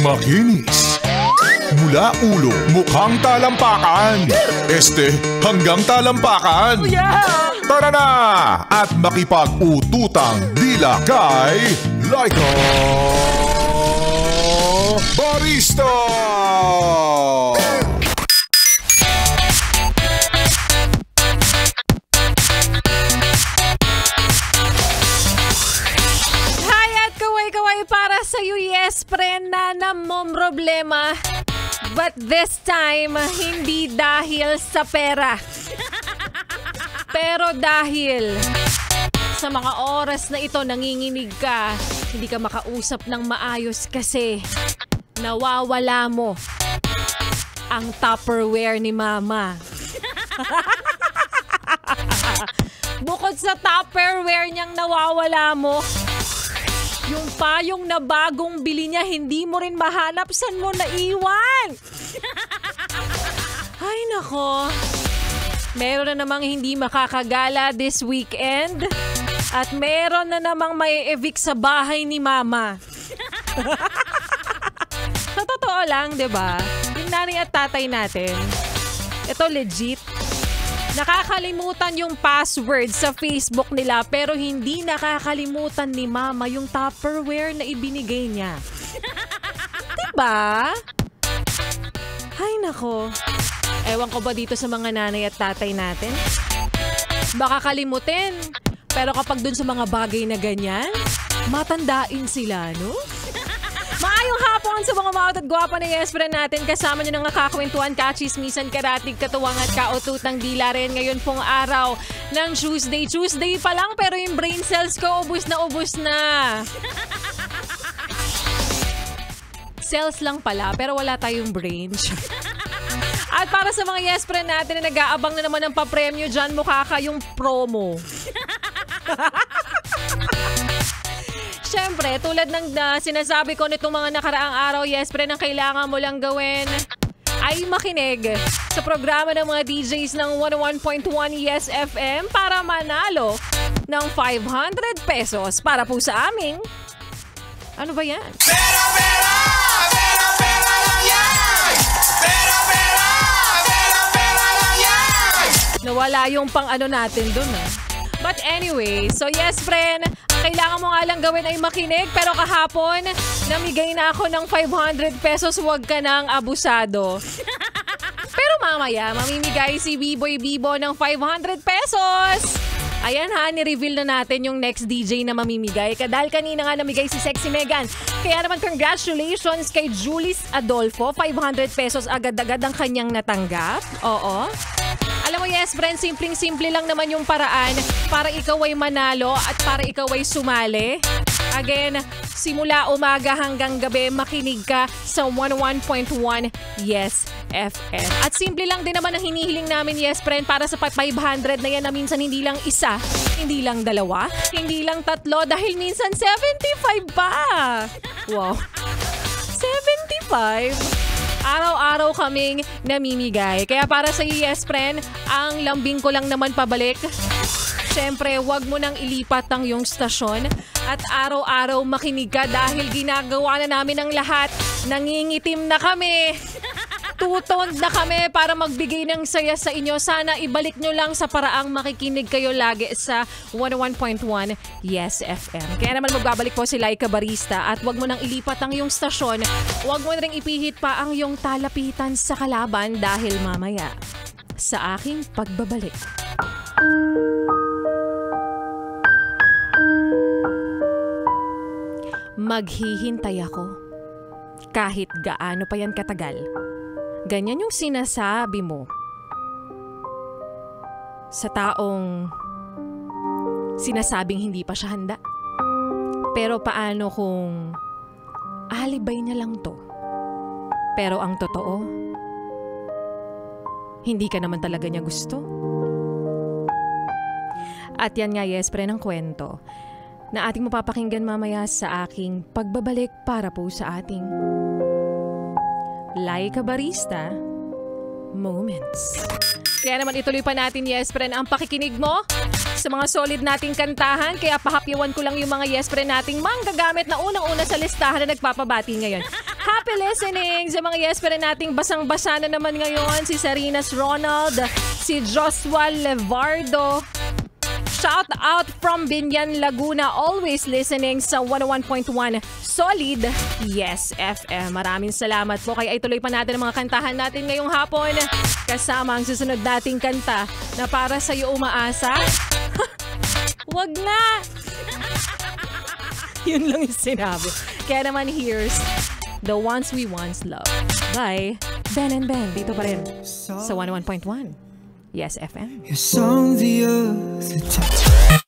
Makinis. Mula ulo, mukhang talampakan. Hanggang talampakan. Tara na at makipag-ututang dila kay Laika Barista! Hayat kaway-kaway para sa'yo, yes, friend, na namong problema. But this time, hindi dahil sa pera. Pero dahil sa mga oras na ito nanginginig ka, hindi ka makausap ng maayos kasi nawawala mo ang Tupperware ni Mama. Bukod sa Tupperware niyang nawawala mo, yung payong na bagong bili niya, hindi mo rin mahanap saan mo naiwan. Ay nako, meron na namang hindi makakagala this weekend at meron na namang may evict sa bahay ni Mama. Sa totoo lang, 'di ba? Yung nanay at tatay natin, ito legit. Nakakalimutan yung password sa Facebook nila pero hindi nakakalimutan ni Mama yung Tupperware na ibinigay niya. Diba? Ay nako. Ewan ko ba dito sa mga nanay at tatay natin? Baka kalimutin. Pero kapag dun sa mga bagay na ganyan, matandain sila, no? Maayong hapon sa mga maot at gwapa na yes-friend natin. Kasama nyo ng kakakwentuhan, kachismisan, karatig, katuwang at kaututang dila rin ngayon pong araw ng Tuesday. Tuesday pa lang pero yung brain cells ko ubus na ubus na. Cells lang pala pero wala tayong brain. At para sa mga yes-friend natin na nag-aabang na naman ng papremyo dyan, mukha kayong promo. Siyempre, tulad ng sinasabi ko nitong mga nakaraang araw, yes, pre, ang kailangan mo lang gawin ay makinig sa programa ng mga DJs ng 101.1 Yes FM para manalo ng 500 pesos para po sa aming... Ano ba yan? Pera, pera! Pera, pera lang yan! Pera, pera! Pera, pera lang yan! Nawala yung pang ano natin dun, ah. But anyway, so yes, friend, kailangan mo nga lang gawin ay makinig pero kahapon, namigay na ako ng 500 pesos, huwag ka nang abusado. Pero mamaya, mamimigay si B-Boy Bibo ng 500 pesos. Ayan ha, ni-reveal na natin yung next DJ na mamimigay. Dahil kanina nga namigay si Sexy Megan. Kaya naman congratulations kay Julis Adolfo. 500 pesos agad-agad ang kanyang natanggap. Oo. Alam mo yes, friend, simpleng-simple lang naman yung paraan para ikaw ay manalo at para ikaw ay sumali. Again, simula umaga hanggang gabi, makinig ka sa 101.1 Yes FM. At simple lang din naman ang hinihiling namin, yes, friend, para sa 500 na yan na minsan hindi lang isa, hindi lang dalawa, hindi lang tatlo, dahil minsan 75 pa. Wow. 75? Araw-araw kaming namimigay. Kaya para sa iyo, yes, friend, ang lambing ko lang naman pabalik. Siyempre, wag mo nang ilipat ang iyong stasyon at araw-araw makinig ka dahil ginagawa na namin ang lahat. Nangingitim na kami. Tutog na kami para magbigay ng saya sa inyo. Sana ibalik nyo lang sa paraang makikinig kayo lagi sa 101.1 Yes FM. Kaya naman magbabalik po si Laika Barista at wag mo nang ilipat ang iyong stasyon. Wag mo na rin ipihit pa ang iyong talapitan sa kalaban dahil mamaya sa aking pagbabalik. Maghihintay ako kahit gaano pa yan katagal. Ganyan yung sinasabi mo sa taong sinasabing hindi pa siya handa. Pero paano kung alibay niya lang to? Pero ang totoo, hindi ka naman talaga niya gusto. At yan nga, yes, pre, ng kwento na ating mapapakinggan mamaya sa aking pagbabalik para po sa ating Laika Barista Moments. Kaya naman ituloy pa natin, yes friend, ang pakikinig mo sa mga solid nating kantahan. Kaya pahapyawan ko lang yung mga yes friend nating manggagamit na unang-una sa listahan na nagpapabati ngayon. Happy listening sa mga yes friend nating basang-basa na naman ngayon. Si Sarinas Ronald, si Joshua Levardo. Shout out from Binyan, Laguna. Always listening sa 101.1 Solid Yes FM. Maraming salamat po. Kaya ituloy pa natin ang mga kantahan natin ngayong hapon. Kasama ang susunod nating kanta na para sa iyo umaasa. Wag na! Yun lang yung sinabi. Kaya naman here's The Ones We Once Loved by Ben and Ben. Dito pa rin sa 101.1 Yes FM. Yes, on the other